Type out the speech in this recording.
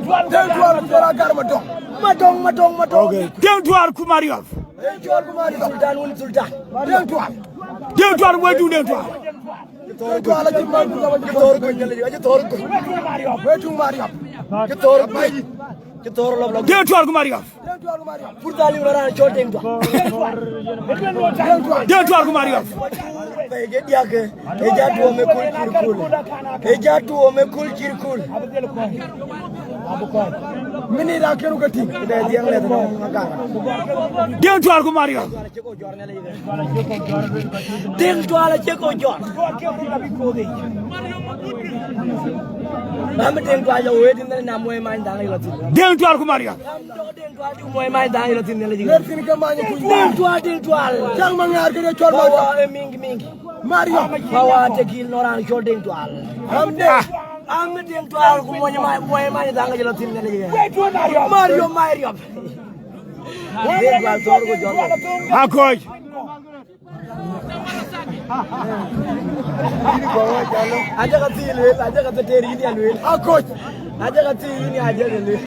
Dentual Karagar Matong. Okay. Dentual Kumariov. Sultan. Dentual, where do Dentual? Dentual Kumariov. Purtali Maran shooting. Dentual Kumariov. Dentual Kumariov. Dentual Cheko John. I'm dentual waiting in the way mind down. Dentual Kumariov. My mind down in the dentual. Mario, Power Tekil Noran shooting to all. I'm the dentual who my mind down in Mario. Coach. I got the